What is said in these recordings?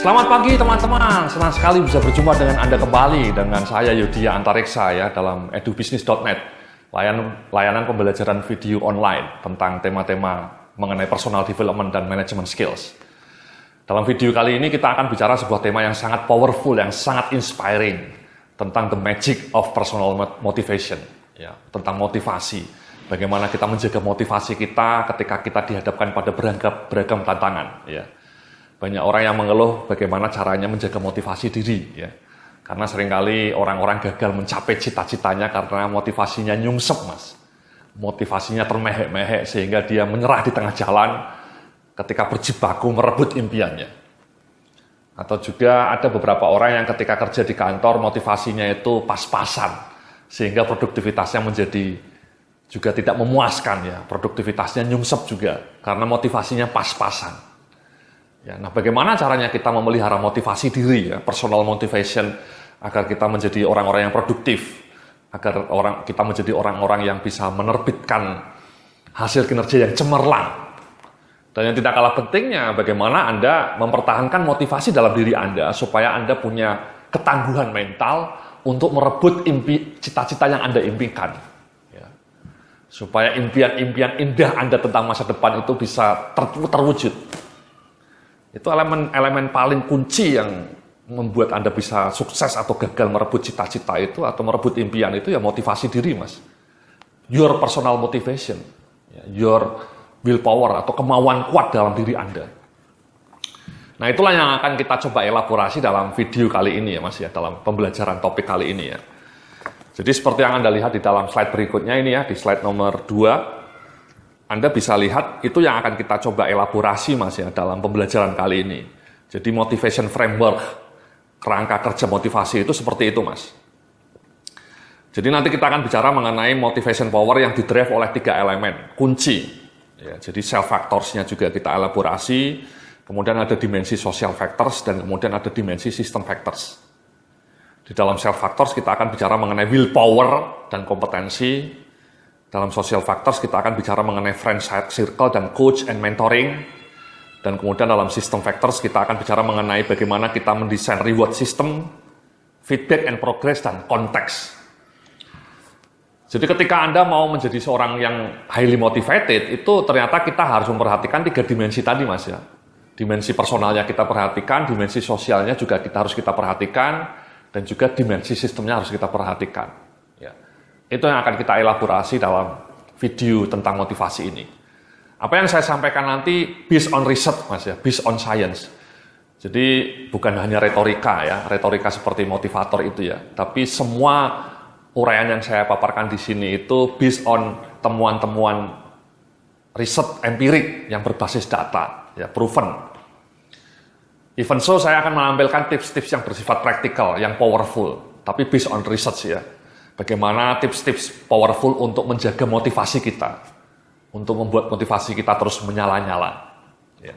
Selamat pagi teman-teman, senang sekali bisa berjumpa dengan Anda kembali dengan saya Yudhya Antariksa ya dalam edubisnis.net, layanan pembelajaran video online tentang tema-tema mengenai personal development dan management skills. Dalam video kali ini kita akan bicara sebuah tema yang sangat powerful, yang sangat inspiring tentang the magic of personal motivation, ya, tentang motivasi. Bagaimana kita menjaga motivasi kita ketika kita dihadapkan pada beragam tantangan, ya. Banyak orang yang mengeluh bagaimana caranya menjaga motivasi diri, ya. Karena seringkali orang-orang gagal mencapai cita-citanya karena motivasinya nyungsep, Mas. Motivasinya termehek-mehek sehingga dia menyerah di tengah jalan ketika berjibaku merebut impiannya. Atau juga ada beberapa orang yang ketika kerja di kantor motivasinya itu pas-pasan sehingga produktivitasnya menjadi juga tidak memuaskan, ya. Produktivitasnya nyungsep juga karena motivasinya pas-pasan. Ya, nah, bagaimana caranya kita memelihara motivasi diri, ya, personal motivation, agar kita menjadi orang-orang yang produktif, agar kita menjadi orang-orang yang bisa menerbitkan hasil kinerja yang cemerlang. Dan yang tidak kalah pentingnya, bagaimana Anda mempertahankan motivasi dalam diri Anda supaya Anda punya ketangguhan mental untuk merebut cita-cita yang Anda impikan. Ya. Supaya impian-impian indah Anda tentang masa depan itu bisa terwujud. Itu elemen paling kunci yang membuat Anda bisa sukses atau gagal merebut cita-cita itu atau merebut impian itu, ya motivasi diri, Mas. Your personal motivation, your willpower atau kemauan kuat dalam diri Anda. Nah, itulah yang akan kita coba elaborasi dalam video kali ini, ya Mas, ya, dalam pembelajaran topik kali ini, ya. Jadi seperti yang Anda lihat di dalam slide berikutnya ini, ya, di slide nomor 2. Anda bisa lihat itu yang akan kita coba elaborasi, Mas, ya, dalam pembelajaran kali ini. Jadi motivation framework, kerangka kerja motivasi itu seperti itu, Mas. Jadi nanti kita akan bicara mengenai motivation power yang didrive oleh 3 elemen kunci. Ya, jadi self factors-nya juga kita elaborasi, kemudian ada dimensi social factors, dan kemudian ada dimensi system factors. Di dalam self factors kita akan bicara mengenai willpower dan kompetensi. Dalam social factors kita akan bicara mengenai friend circle dan coach and mentoring. Dan kemudian dalam system factors kita akan bicara mengenai bagaimana kita mendesain reward system, feedback and progress, dan konteks. Jadi ketika Anda mau menjadi seorang yang highly motivated, itu ternyata kita harus memperhatikan 3 dimensi tadi, Mas, ya. Dimensi personalnya kita perhatikan, dimensi sosialnya juga harus kita perhatikan, dan juga dimensi sistemnya harus kita perhatikan. Ya. Itu yang akan kita elaborasi dalam video tentang motivasi ini. Apa yang saya sampaikan nanti based on research, Mas, ya, based on science. Jadi bukan hanya retorika, ya, retorika seperti motivator itu, ya, tapi semua uraian yang saya paparkan di sini itu based on temuan-temuan riset empirik yang berbasis data, ya, proven. Even so, saya akan menampilkan tips-tips yang bersifat praktikal, yang powerful, tapi based on research, ya. Bagaimana tips-tips powerful untuk menjaga motivasi kita, untuk membuat motivasi kita terus menyala-nyala. Ya.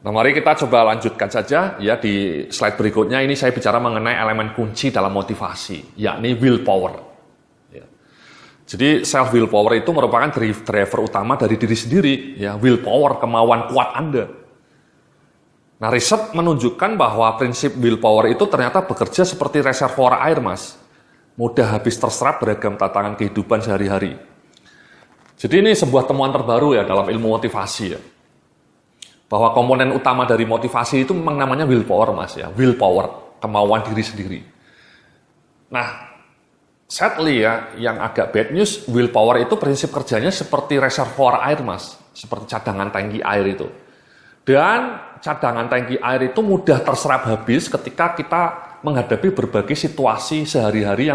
Nah, mari kita coba lanjutkan saja, ya, di slide berikutnya. Ini saya bicara mengenai elemen kunci dalam motivasi, yakni willpower. Ya. Jadi self willpower itu merupakan driver utama dari diri sendiri, ya, willpower, kemauan kuat Anda. Nah, riset menunjukkan bahwa prinsip willpower itu ternyata bekerja seperti reservoir air, Mas. Mudah habis terserap beragam tantangan kehidupan sehari-hari. Jadi ini sebuah temuan terbaru, ya, dalam ilmu motivasi, ya. Bahwa komponen utama dari motivasi itu memang namanya willpower, Mas, ya. Willpower, kemauan diri sendiri. Nah, sadly, ya, yang agak bad news, willpower itu prinsip kerjanya seperti reservoir air, Mas. Seperti cadangan tangki air itu. Dan cadangan tangki air itu mudah terserap habis ketika kita menghadapi berbagai situasi sehari-hari yang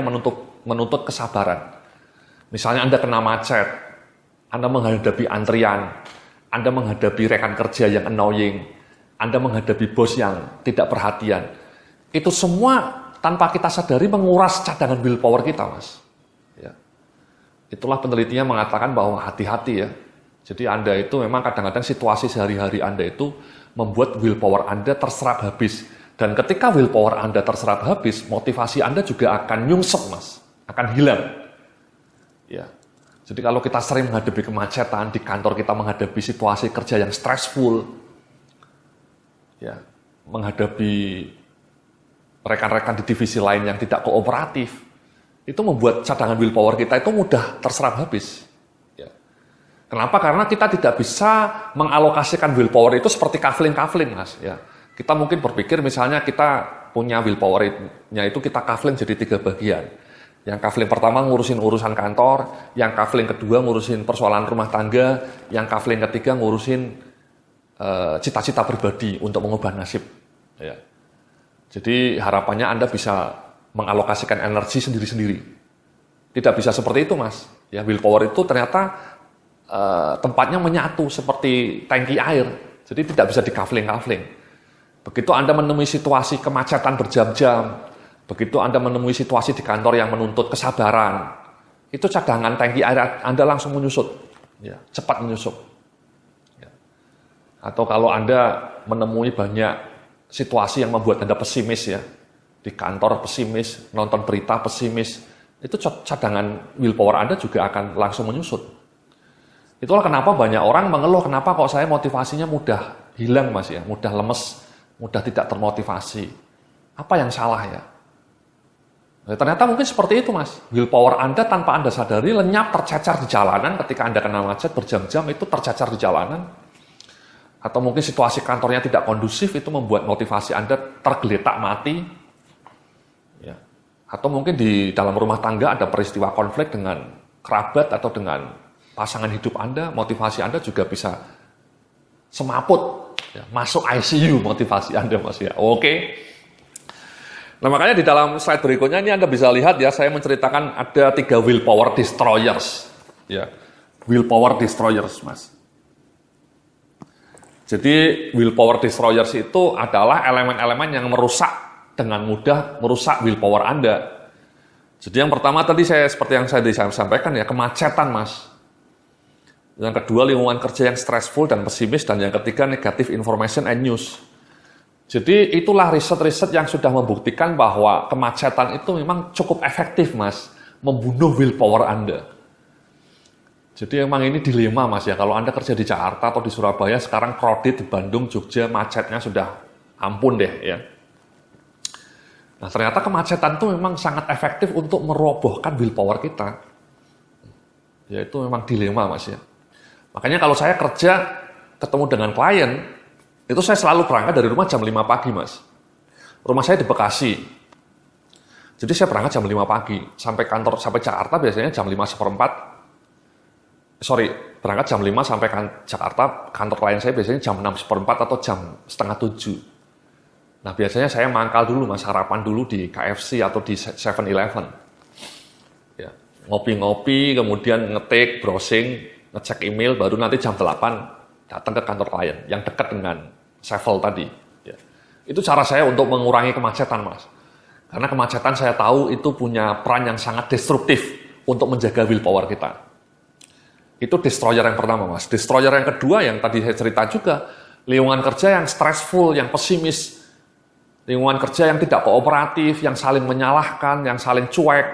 menuntut kesabaran. Misalnya Anda kena macet, Anda menghadapi antrian, Anda menghadapi rekan kerja yang annoying, Anda menghadapi bos yang tidak perhatian. Itu semua tanpa kita sadari menguras cadangan willpower kita, Mas. Ya. Itulah penelitian mengatakan bahwa hati-hati, ya. Jadi Anda itu memang kadang-kadang situasi sehari-hari Anda itu membuat willpower Anda terserap habis. Dan ketika willpower Anda terserap habis, motivasi Anda juga akan nyungsep, Mas. Akan hilang. Ya. Jadi kalau kita sering menghadapi kemacetan, di kantor kita menghadapi situasi kerja yang stressful, ya, menghadapi rekan-rekan di divisi lain yang tidak kooperatif, itu membuat cadangan willpower kita itu mudah terserap habis. Ya. Kenapa? Karena kita tidak bisa mengalokasikan willpower itu seperti kafling-kafling, Mas. Ya. Kita mungkin berpikir misalnya kita punya willpower-nya itu kita kafling jadi 3 bagian. Yang kafling pertama ngurusin urusan kantor, yang kafling kedua ngurusin persoalan rumah tangga, yang kafling ketiga ngurusin cita-cita pribadi untuk mengubah nasib. Ya. Jadi harapannya Anda bisa mengalokasikan energi sendiri-sendiri. Tidak bisa seperti itu, Mas. Ya, willpower itu ternyata tempatnya menyatu seperti tangki air. Jadi tidak bisa dikafling-kafling. Begitu Anda menemui situasi kemacetan berjam-jam, begitu Anda menemui situasi di kantor yang menuntut kesabaran, itu cadangan tangki air Anda langsung menyusut. Ya, cepat menyusut. Ya. Atau kalau Anda menemui banyak situasi yang membuat Anda pesimis ya, di kantor pesimis, nonton berita pesimis, itu cadangan willpower Anda juga akan langsung menyusut. Itulah kenapa banyak orang mengeluh, kenapa kok saya motivasinya mudah hilang, Mas ya, mudah lemes, mudah tidak termotivasi. Apa yang salah ya? Nah, ternyata mungkin seperti itu, Mas. Willpower Anda tanpa Anda sadari lenyap, tercecer di jalanan ketika Anda kena macet berjam-jam, itu tercecer di jalanan. Atau mungkin situasi kantornya tidak kondusif, itu membuat motivasi Anda tergeletak mati. Ya. Atau mungkin di dalam rumah tangga ada peristiwa konflik dengan kerabat atau dengan pasangan hidup Anda, motivasi Anda juga bisa semaput. Ya. Masuk ICU motivasi Anda, Mas ya. Oke. Nah, makanya di dalam slide berikutnya ini Anda bisa lihat ya, saya menceritakan ada 3 willpower destroyers. Ya. Willpower destroyers, Mas. Jadi willpower destroyers itu adalah elemen-elemen yang merusak dengan mudah, merusak willpower Anda. Jadi yang pertama tadi seperti yang saya sampaikan ya, kemacetan, Mas. Yang kedua lingkungan kerja yang stressful dan pesimis, dan yang ketiga negative information and news. Jadi itulah riset-riset yang sudah membuktikan bahwa kemacetan itu memang cukup efektif, Mas, membunuh willpower Anda. Jadi emang ini dilema, Mas ya, kalau Anda kerja di Jakarta atau di Surabaya, sekarang crowded di Bandung, Jogja, macetnya sudah ampun deh ya. Nah, ternyata kemacetan itu memang sangat efektif untuk merobohkan willpower kita. Ya, itu memang dilema, Mas ya. Makanya kalau saya kerja, ketemu dengan klien, itu saya selalu berangkat dari rumah jam 5 pagi, Mas. Rumah saya di Bekasi. Jadi saya berangkat jam 5 pagi, sampai Jakarta biasanya jam 5:15. Berangkat jam 5 sampai Jakarta, kantor klien saya biasanya jam 6:15 atau jam 6:30. Nah, biasanya saya mangkal dulu, Mas, sarapan dulu di KFC atau di 7-Eleven. Ya, ngopi-ngopi, kemudian ngetik, browsing, ngecek email, baru nanti jam 8 datang ke kantor klien yang dekat dengan Sevel tadi. Ya. Itu cara saya untuk mengurangi kemacetan, Mas. Karena kemacetan saya tahu itu punya peran yang sangat destruktif untuk menjaga willpower kita. Itu destroyer yang pertama, Mas. Destroyer yang kedua yang tadi saya cerita juga, lingkungan kerja yang stressful, yang pesimis, lingkungan kerja yang tidak kooperatif, yang saling menyalahkan, yang saling cuek,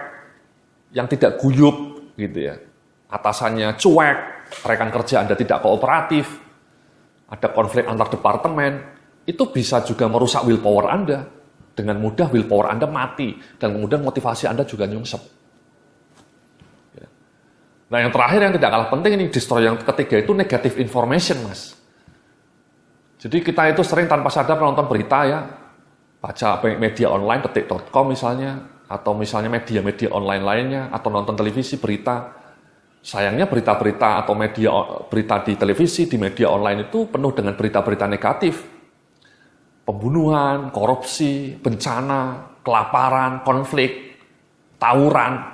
yang tidak guyup, gitu ya. Atasannya cuek, rekan kerja Anda tidak kooperatif, ada konflik antar departemen, itu bisa juga merusak willpower Anda. Dengan mudah willpower Anda mati, dan kemudian motivasi Anda juga nyungsep. Nah, yang terakhir yang tidak kalah penting ini, destroyer yang ketiga itu negative information, Mas. Jadi kita itu sering tanpa sadar menonton berita ya, baca media online, detik.com misalnya, atau misalnya media-media online lainnya, atau nonton televisi berita. Sayangnya berita-berita atau berita di televisi, di media online itu penuh dengan berita-berita negatif. Pembunuhan, korupsi, bencana, kelaparan, konflik, tawuran.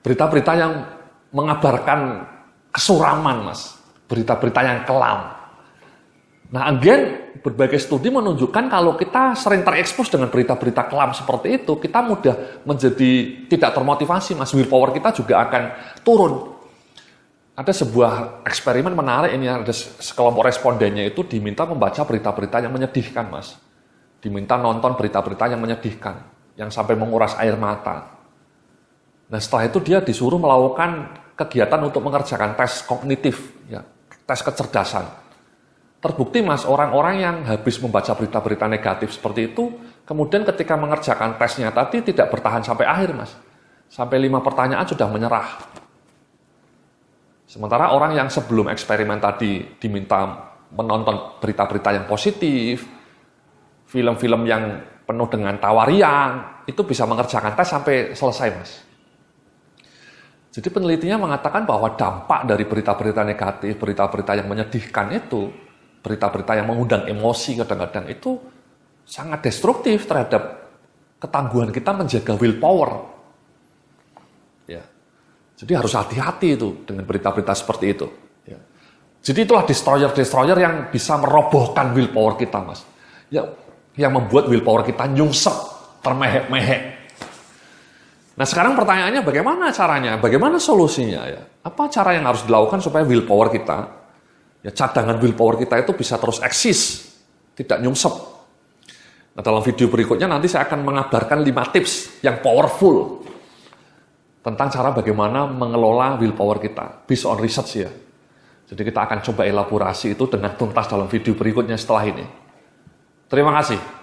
Berita-berita yang mengabarkan kesuraman, Mas. Berita-berita yang kelam. Nah, again, berbagai studi menunjukkan kalau kita sering terekspos dengan berita-berita kelam seperti itu, kita mudah menjadi tidak termotivasi, Mas. Willpower kita juga akan turun. Ada sebuah eksperimen menarik ini, ada sekelompok respondennya itu diminta membaca berita-berita yang menyedihkan, Mas. Diminta nonton berita-berita yang menyedihkan, yang sampai menguras air mata. Nah, setelah itu dia disuruh melakukan kegiatan untuk mengerjakan tes kognitif, ya, tes kecerdasan. Terbukti Mas, orang-orang yang habis membaca berita-berita negatif seperti itu, kemudian ketika mengerjakan tesnya tadi tidak bertahan sampai akhir Mas. Sampai 5 pertanyaan sudah menyerah. Sementara orang yang sebelum eksperimen tadi diminta menonton berita-berita yang positif, film-film yang penuh dengan tawarian, itu bisa mengerjakan tes sampai selesai Mas. Jadi penelitinya mengatakan bahwa dampak dari berita-berita negatif, berita-berita yang menyedihkan itu, berita-berita yang mengundang emosi kadang-kadang itu sangat destruktif terhadap ketangguhan kita menjaga willpower. Ya. Jadi harus hati-hati itu dengan berita-berita seperti itu. Ya. Jadi itulah destroyer-destroyer yang bisa merobohkan willpower kita, Mas. Ya, yang membuat willpower kita nyungsep, termehek-mehek. Nah sekarang pertanyaannya bagaimana caranya? Bagaimana solusinya? Ya? Apa cara yang harus dilakukan supaya willpower kita, ya cadangan willpower kita itu bisa terus eksis, tidak nyungsep. Nah dalam video berikutnya nanti saya akan mengabarkan 5 tips yang powerful tentang cara bagaimana mengelola willpower kita, based on research ya. Jadi kita akan coba elaborasi itu dengan tuntas dalam video berikutnya setelah ini. Terima kasih.